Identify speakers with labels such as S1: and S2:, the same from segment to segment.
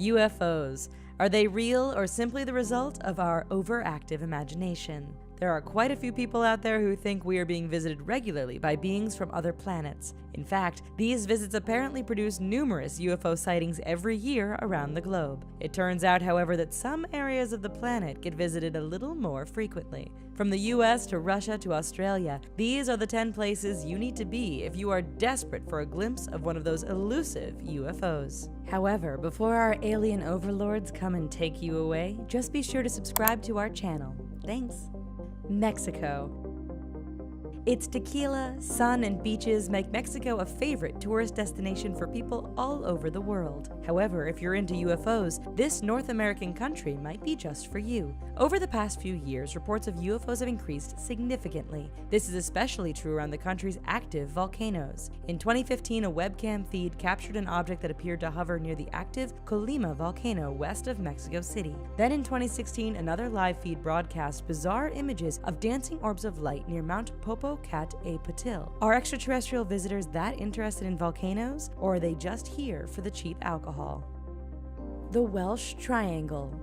S1: UFOs. Are they real or simply the result of our overactive imagination? There are quite a few people out there who think we are being visited regularly by beings from other planets. In fact, these visits apparently produce numerous UFO sightings every year around the globe. It turns out, however, that some areas of the planet get visited a little more frequently. From the US to Russia to Australia, these are the 10 places you need to be if you are desperate for a glimpse of one of those elusive UFOs. However, before our alien overlords come and take you away, just be sure to subscribe to our channel. Thanks. Mexico. Its tequila, sun, and beaches make Mexico a favorite tourist destination for people all over the world. However, if you're into UFOs, this North American country might be just for you. Over the past few years, reports of UFOs have increased significantly. This is especially true around the country's active volcanoes. In 2015, a webcam feed captured an object that appeared to hover near the active Colima volcano west of Mexico City. Then in 2016, another live feed broadcast bizarre images of dancing orbs of light near Mount Popocatépetl. Are extraterrestrial visitors that interested in volcanoes, or are they just here for the cheap alcohol? The Welsh Triangle.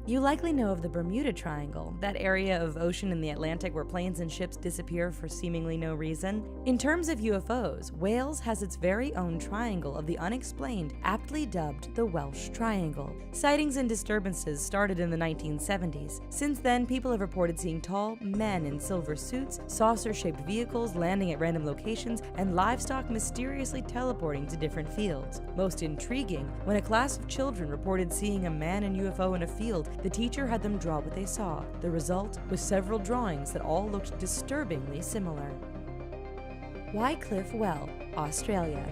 S1: You likely know of the Bermuda Triangle, that area of ocean in the Atlantic where planes and ships disappear for seemingly no reason. In terms of UFOs, Wales has its very own triangle of the unexplained, aptly dubbed the Welsh Triangle. Sightings and disturbances started in the 1970s. Since then, people have reported seeing tall men in silver suits, saucer-shaped vehicles landing at random locations, and livestock mysteriously teleporting to different fields. Most intriguing, when a class of children reported seeing a man and UFO in a field, the teacher had them draw what they saw. The result was several drawings that all looked disturbingly similar. Wycliffe Well, Australia.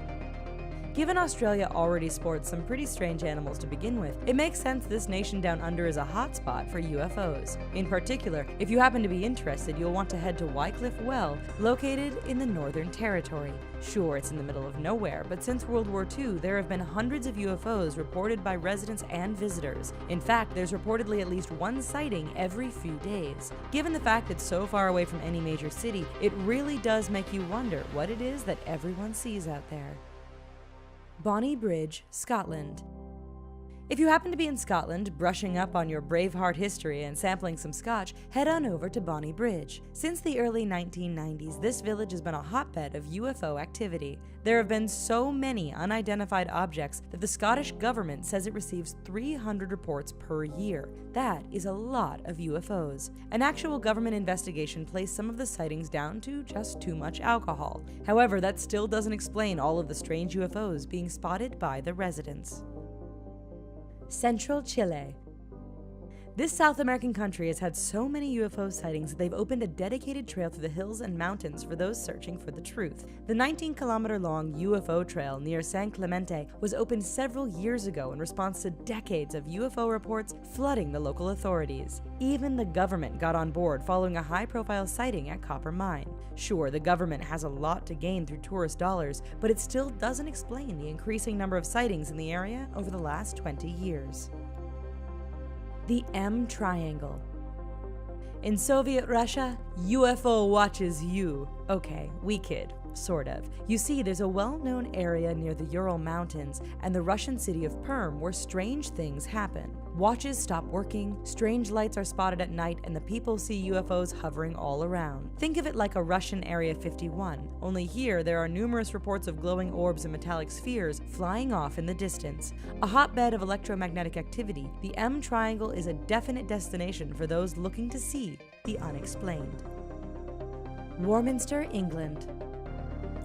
S1: Given Australia already sports some pretty strange animals to begin with, it makes sense this nation down under is a hotspot for UFOs. In particular, if you happen to be interested, you'll want to head to Wycliffe Well, located in the Northern Territory. Sure, it's in the middle of nowhere, but since World War II, there have been hundreds of UFOs reported by residents and visitors. In fact, there's reportedly at least one sighting every few days. Given the fact it's so far away from any major city, it really does make you wonder what it is that everyone sees out there. Bonnie Bridge, Scotland. If you happen to be in Scotland, brushing up on your Braveheart history and sampling some scotch, head on over to Bonnie Bridge. Since the early 1990s, this village has been a hotbed of UFO activity. There have been so many unidentified objects that the Scottish government says it receives 300 reports per year. That is a lot of UFOs. An actual government investigation placed some of the sightings down to just too much alcohol. However, that still doesn't explain all of the strange UFOs being spotted by the residents. Central Chile. This South American country has had so many UFO sightings that they've opened a dedicated trail through the hills and mountains for those searching for the truth. The 19-kilometer-long UFO trail near San Clemente was opened several years ago in response to decades of UFO reports flooding the local authorities. Even the government got on board following a high-profile sighting at Copper Mine. Sure, the government has a lot to gain through tourist dollars, but it still doesn't explain the increasing number of sightings in the area over the last 20 years. The M Triangle. In Soviet Russia, UFO watches you. Okay, we kid. Sort of. You see, there's a well-known area near the Ural Mountains and the Russian city of Perm where strange things happen. Watches stop working, strange lights are spotted at night, and the people see UFOs hovering all around. Think of it like a Russian Area 51, only here there are numerous reports of glowing orbs and metallic spheres flying off in the distance. A hotbed of electromagnetic activity, the M Triangle is a definite destination for those looking to see the unexplained. Warminster, England.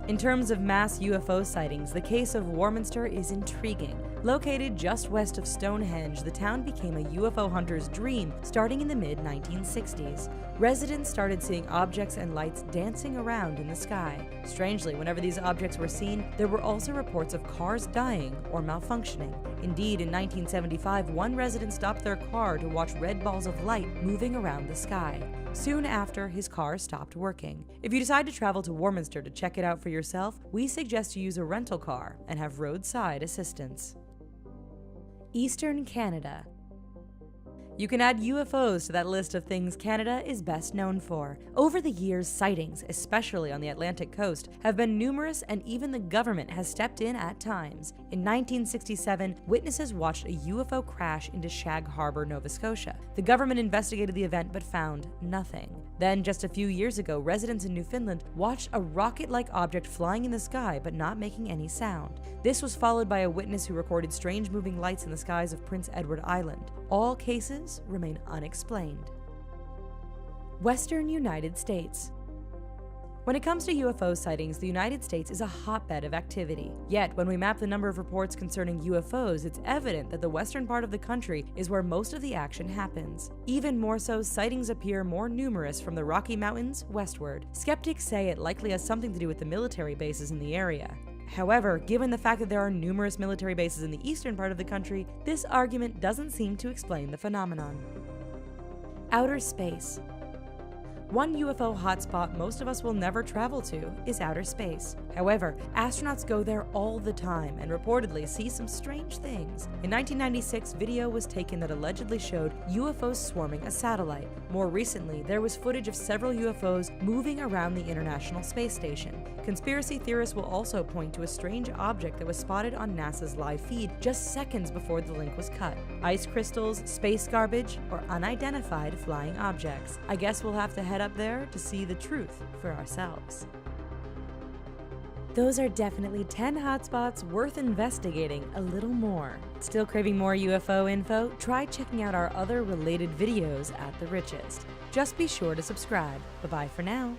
S1: In terms of mass UFO sightings, the case of Warminster is intriguing. Located just west of Stonehenge, the town became a UFO hunter's dream starting in the mid-1960s. Residents started seeing objects and lights dancing around in the sky. Strangely, whenever these objects were seen, there were also reports of cars dying or malfunctioning. Indeed, in 1975, one resident stopped their car to watch red balls of light moving around the sky. Soon after, his car stopped working. If you decide to travel to Warminster to check it out for yourself, we suggest you use a rental car and have roadside assistance. Eastern Canada. You can add UFOs to that list of things Canada is best known for. Over the years, sightings, especially on the Atlantic coast, have been numerous, and even the government has stepped in at times. In 1967, witnesses watched a UFO crash into Shag Harbor, Nova Scotia. The government investigated the event but found nothing. Then, just a few years ago, residents in Newfoundland watched a rocket-like object flying in the sky but not making any sound. This was followed by a witness who recorded strange moving lights in the skies of Prince Edward Island. All cases remain unexplained. Western United States. When it comes to UFO sightings, the United States is a hotbed of activity. Yet, when we map the number of reports concerning UFOs, it's evident that the western part of the country is where most of the action happens. Even more so, sightings appear more numerous from the Rocky Mountains westward. Skeptics say it likely has something to do with the military bases in the area. However, given the fact that there are numerous military bases in the eastern part of the country, this argument doesn't seem to explain the phenomenon. Outer space. One UFO hotspot most of us will never travel to is outer space. However, astronauts go there all the time and reportedly see some strange things. In 1996, video was taken that allegedly showed UFOs swarming a satellite. More recently, there was footage of several UFOs moving around the International Space Station. Conspiracy theorists will also point to a strange object that was spotted on NASA's live feed just seconds before the link was cut. Ice crystals, space garbage, or unidentified flying objects. I guess we'll have to head up there to see the truth for ourselves. Those are definitely 10 hotspots worth investigating a little more. Still craving more UFO info? Try checking out our other related videos at The Richest. Just be sure to subscribe. Bye-bye for now.